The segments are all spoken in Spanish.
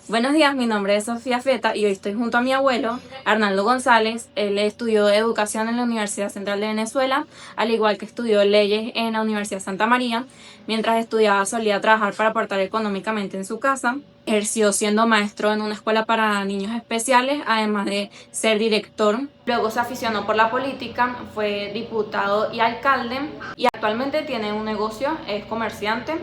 Buenos días, mi nombre es Sofía Feta y hoy estoy junto a mi abuelo, Arnaldo González. Él estudió educación en la Universidad Central de Venezuela, al igual que estudió leyes en la Universidad Santa María. Mientras estudiaba solía trabajar para aportar económicamente en su casa. Ejerció siendo maestro en una escuela para niños especiales, además de ser director. Luego se aficionó por la política, fue diputado y alcalde y actualmente tiene un negocio, es comerciante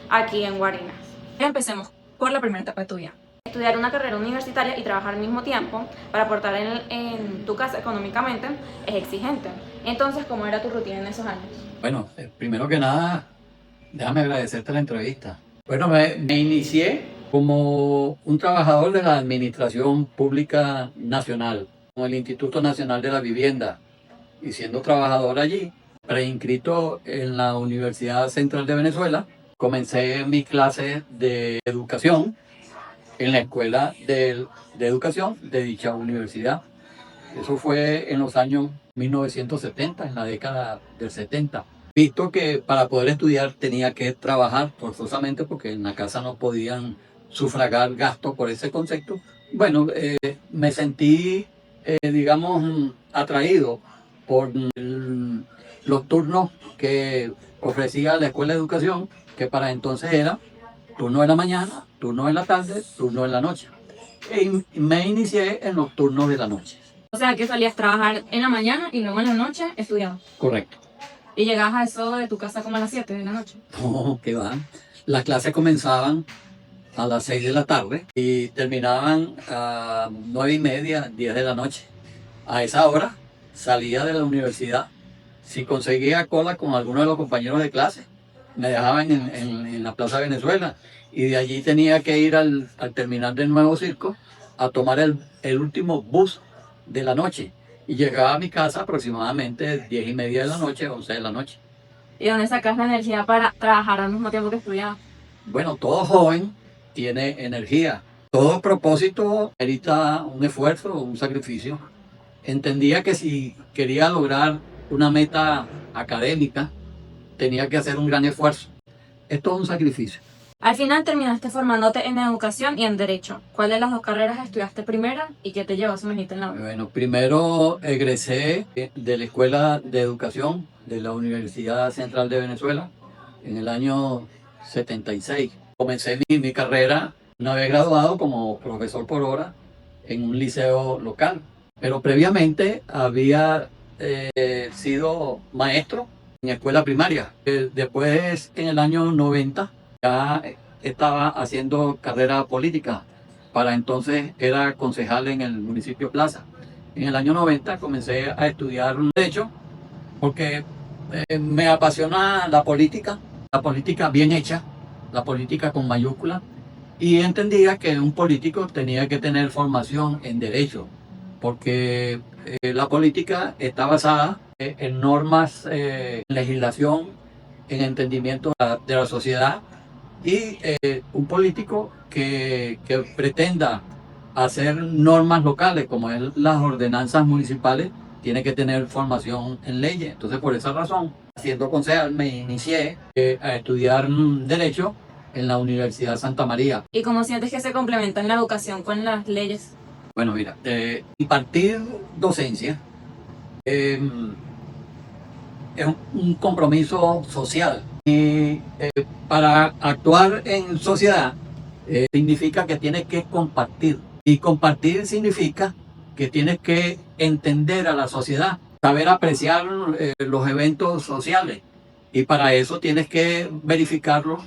aquí en Guarinas. Empecemos por la primera etapa de tu vida. Estudiar una carrera universitaria y trabajar al mismo tiempo para aportar en tu casa económicamente es exigente. Entonces, ¿cómo era tu rutina en esos años? Bueno, primero que nada, déjame agradecerte la entrevista. Bueno, me inicié como un trabajador de la Administración Pública Nacional, con el Instituto Nacional de la Vivienda, y siendo trabajador allí, preinscrito en la Universidad Central de Venezuela, comencé mis clases de educación en la Escuela de Educación de dicha universidad. Eso fue en los años 1970, en la década del 70. Visto que para poder estudiar tenía que trabajar forzosamente porque en la casa no podían sufragar gastos por ese concepto, bueno, me sentí, digamos, atraído por los turnos que ofrecía la Escuela de Educación, que para entonces era turno de la mañana, turno de la tarde, turno de la noche. Y me inicié en los turnos de la noche. O sea, que salías a trabajar en la mañana y luego en la noche estudiabas. Correcto. Y llegabas a eso de tu casa como a las 7 de la noche. No, que va. Las clases comenzaban a las 6 de la tarde y terminaban a 9:30, 10 de la noche. A esa hora salía de la universidad. Si conseguía cola con alguno de los compañeros de clase, me dejaban en la Plaza Venezuela y de allí tenía que ir al terminal del Nuevo Circo a tomar el último bus de la noche y llegaba a mi casa aproximadamente 10:30 de la noche, 11 de la noche. ¿Y dónde sacas la energía para trabajar al mismo tiempo que estudiabas? Bueno, todo joven tiene energía. Todo propósito merita un esfuerzo, un sacrificio. Entendía que si quería lograr una meta académica, tenía que hacer un gran esfuerzo. Es todo un sacrificio. Al final terminaste formándote en educación y en derecho. ¿Cuál de las dos carreras estudiaste primero y qué te llevó a sumergirte en la otra? Bueno, primero egresé de la Escuela de Educación de la Universidad Central de Venezuela en el año 76. Comencé mi carrera una vez graduado como profesor por hora en un liceo local, pero previamente había sido maestro en escuela primaria. Después, en el año 90, ya estaba haciendo carrera política. Para entonces era concejal en el municipio Plaza. En el año 90 comencé a estudiar Derecho porque me apasiona la política bien hecha, la política con mayúscula, y entendía que un político tenía que tener formación en Derecho, porque la política está basada en normas, en legislación, en entendimiento de la sociedad, y un político que pretenda hacer normas locales, como es las ordenanzas municipales, tiene que tener formación en leyes. Entonces, por esa razón, siendo concejal, me inicié a estudiar Derecho en la Universidad Santa María. ¿Y cómo sientes que se complementan la educación con las leyes? Bueno, mira, impartir docencia eh, es un compromiso social. Y para actuar en sociedad significa que tienes que compartir. Y compartir significa que tienes que entender a la sociedad, saber apreciar los eventos sociales. Y para eso tienes que verificarlos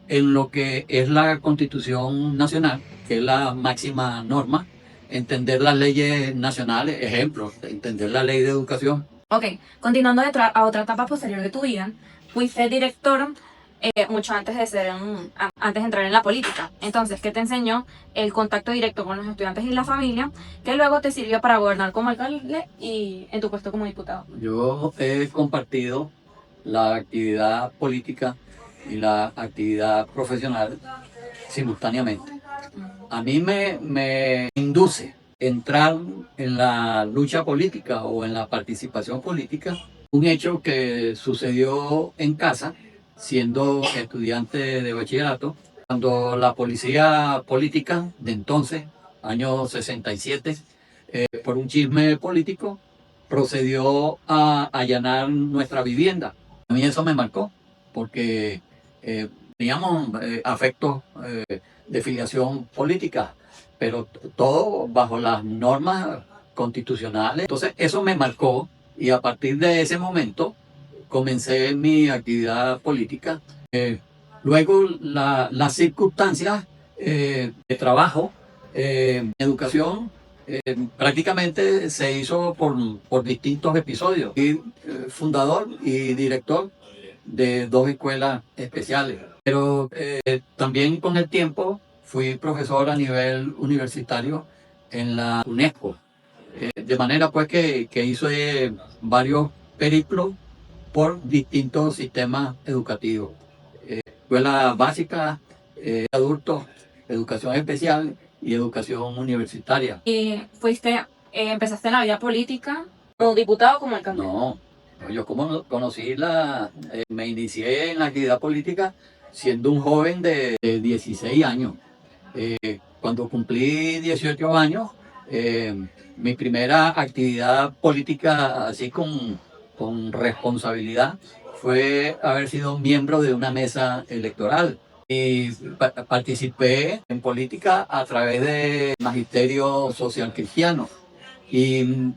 en lo que es la Constitución Nacional, que es la máxima norma, entender las leyes nacionales, ejemplo, entender la ley de educación. Ok, continuando a otra etapa posterior de tu vida, fuiste director mucho antes de antes de entrar en la política. Entonces, ¿qué te enseñó el contacto directo con los estudiantes y la familia, que luego te sirvió para gobernar como alcalde y en tu puesto como diputado? Yo he compartido la actividad política y la actividad profesional simultáneamente. A mí me induce entrar en la lucha política o en la participación política un hecho que sucedió en casa, siendo estudiante de bachillerato. Cuando la policía política de entonces, año 67, por un chisme político, procedió a allanar nuestra vivienda. A mí eso me marcó, porque teníamos afectos de filiación política, pero todo bajo las normas constitucionales. Entonces eso me marcó y a partir de ese momento comencé mi actividad política. Luego las circunstancias de trabajo, educación, prácticamente se hizo por distintos episodios. Fui fundador y director de 2 escuelas especiales, pero también con el tiempo fui profesor a nivel universitario en la UNESCO, de manera pues que hice varios periplos por distintos sistemas educativos. Escuela básica, adultos, educación especial y educación universitaria. Y empezaste en la vida política como diputado o como alcalde. No, yo como conocí me inicié en la actividad política siendo un joven de 16 años. Cuando cumplí 18 años, mi primera actividad política así con responsabilidad fue haber sido miembro de una mesa electoral. Y participé en política a través del magisterio social cristiano. Y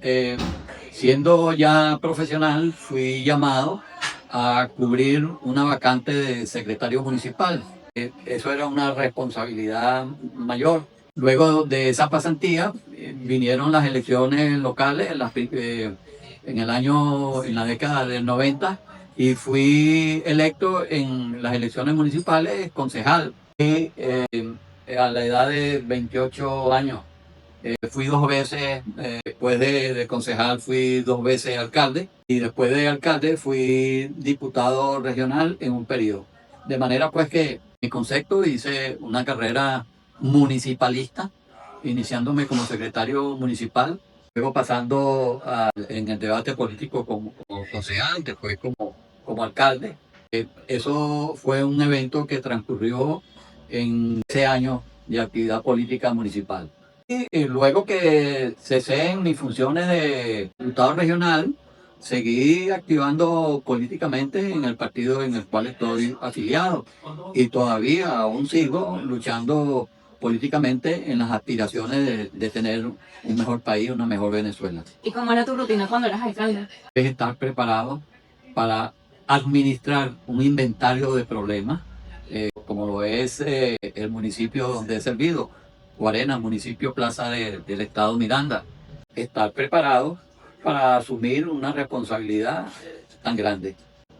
siendo ya profesional, fui llamado a cubrir una vacante de secretario municipal. Eso era una responsabilidad mayor. Luego de esa pasantía, vinieron las elecciones locales en la década del 90, y fui electo en las elecciones municipales concejal. Y, a la edad de 28 años. Fui 2 veces, después de concejal fui 2 veces alcalde, y después de alcalde fui diputado regional en un periodo. De manera pues que mi concepto hice una carrera municipalista, iniciándome como secretario municipal, luego pasando en el debate político como concejal, después como alcalde. Eso fue un evento que transcurrió en ese año de actividad política municipal. Y luego que cesé en mis funciones de diputado regional, seguí activando políticamente en el partido en el cual estoy afiliado, y todavía aún sigo luchando políticamente en las aspiraciones de tener un mejor país, una mejor Venezuela. ¿Y cómo era tu rutina cuando eras alcalde? Es estar preparado para administrar un inventario de problemas, como lo es el municipio donde he servido, Guarena, municipio Plaza del Estado Miranda. Estar preparado para asumir una responsabilidad tan grande.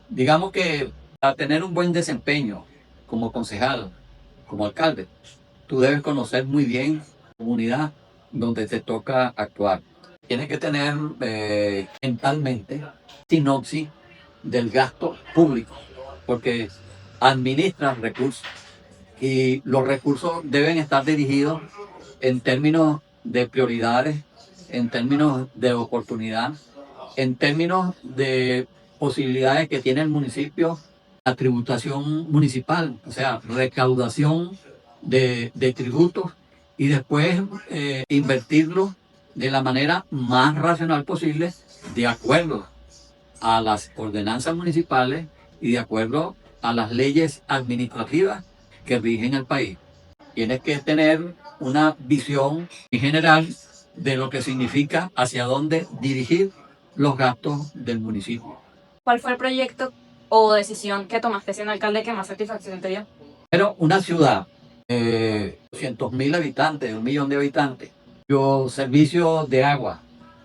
Digamos que para tener un buen desempeño como concejal, como alcalde, tú debes conocer muy bien la comunidad donde te toca actuar. Tienes que tener mentalmente sinopsis del gasto público, porque administras recursos y los recursos deben estar dirigidos en términos de prioridades, en términos de oportunidad, en términos de posibilidades que tiene el municipio, la tributación municipal, o sea, recaudación de tributos, y después invertirlo de la manera más racional posible, de acuerdo a las ordenanzas municipales y de acuerdo a las leyes administrativas que rigen el país. Tienes que tener una visión en general de lo que significa hacia dónde dirigir los gastos del municipio. ¿Cuál fue el proyecto o decisión que tomaste siendo alcalde que más satisfacción te dio? Pero una ciudad, 200.000 habitantes, 1 millón de habitantes, cuyo servicio de agua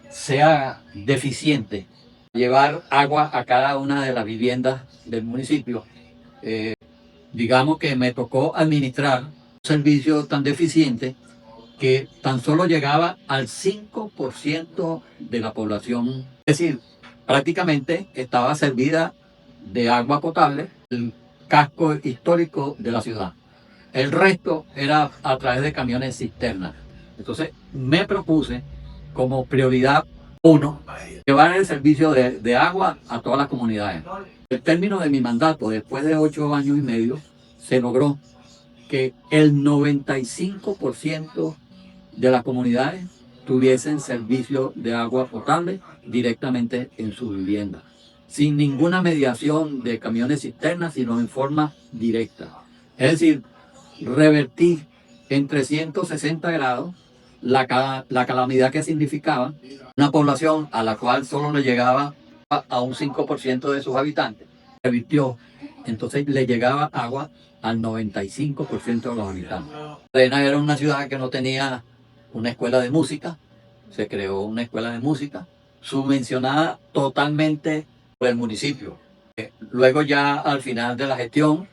sea deficiente, llevar agua a cada una de las viviendas del municipio. Digamos que me tocó administrar un servicio tan deficiente que tan solo llegaba al 5% de la población. Es decir, prácticamente estaba servida de agua potable el casco histórico de la ciudad. El resto era a través de camiones cisternas. Entonces me propuse como prioridad 1 llevar el servicio de agua a todas las comunidades. El término de mi mandato, después de 8 años y medio, se logró. que el 95% de las comunidades tuviesen servicio de agua potable directamente en su vivienda, sin ninguna mediación de camiones cisternas, sino en forma directa. Es decir, revertir en 360 grados la calamidad que significaba una población a la cual solo le llegaba a un 5% de sus habitantes. Revirtió, entonces le llegaba agua al 95% de los habitantes. Arena era una ciudad que no tenía una escuela de música, se creó una escuela de música subvencionada totalmente por el municipio. Luego ya al final de la gestión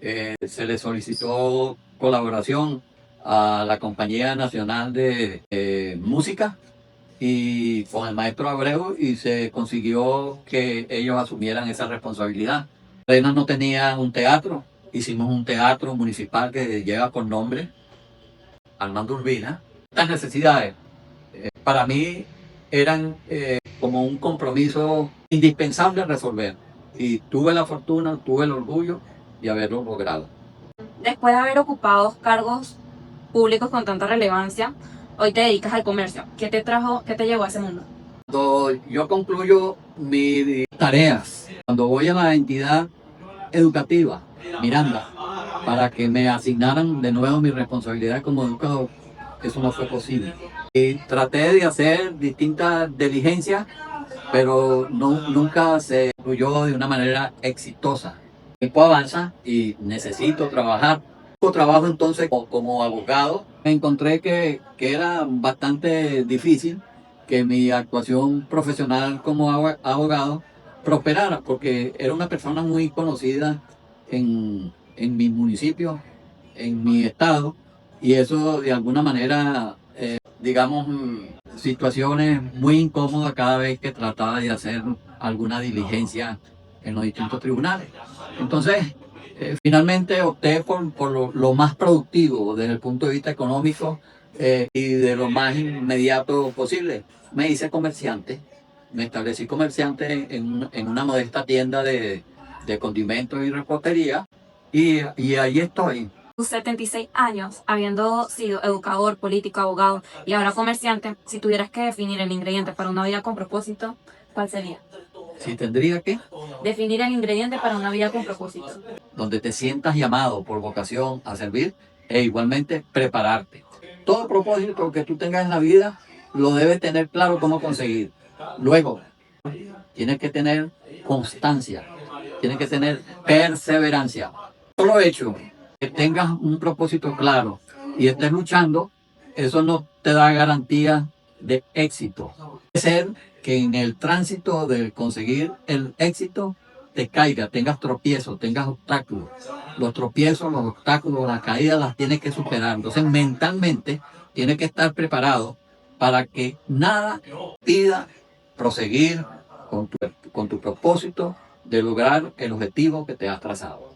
se le solicitó colaboración a la Compañía Nacional de Música y con el maestro Abreu, y se consiguió que ellos asumieran esa responsabilidad. Arena no tenía un teatro, hicimos un teatro municipal que lleva por nombre Armando Urbina. Estas necesidades para mí eran como un compromiso indispensable a resolver, y tuve la fortuna, tuve el orgullo de haberlo logrado. Después de haber ocupado cargos públicos con tanta relevancia, hoy te dedicas al comercio. ¿Qué te llevó a ese mundo? Cuando yo concluyo mis tareas, cuando voy a la entidad educativa, Miranda, para que me asignaran de nuevo mi responsabilidad como educador, eso no fue posible. Y traté de hacer distintas diligencias, pero nunca se concluyó de una manera exitosa. El tiempo avanza y necesito trabajar. Trabajo entonces como abogado. Me encontré que era bastante difícil que mi actuación profesional como abogado prosperara, porque era una persona muy conocida en mi municipio, en mi estado, y eso de alguna manera, digamos, situaciones muy incómodas cada vez que trataba de hacer alguna diligencia en los distintos tribunales. Entonces, finalmente opté por lo más productivo desde el punto de vista económico y de lo más inmediato posible. Me hice comerciante, me establecí comerciante en una modesta tienda de condimentos y repostería, y ahí estoy. Tus 76 años, habiendo sido educador, político, abogado y ahora comerciante, si tuvieras que definir el ingrediente para una vida con propósito, ¿cuál sería? Si tendría que, Definir el ingrediente para una vida con propósito. donde te sientas llamado por vocación a servir, e igualmente prepararte. Todo propósito que tú tengas en la vida lo debes tener claro cómo conseguir. Luego, tienes que tener constancia, tienes que tener perseverancia. Solo hecho que tengas un propósito claro y estés luchando, eso no te da garantía de éxito. Puede ser que en el tránsito de conseguir el éxito te caigas, tengas tropiezos, tengas obstáculos. Los tropiezos, los obstáculos, las caídas las tienes que superar. Entonces mentalmente tienes que estar preparado para que nada pida proseguir con tu propósito de lograr el objetivo que te has trazado.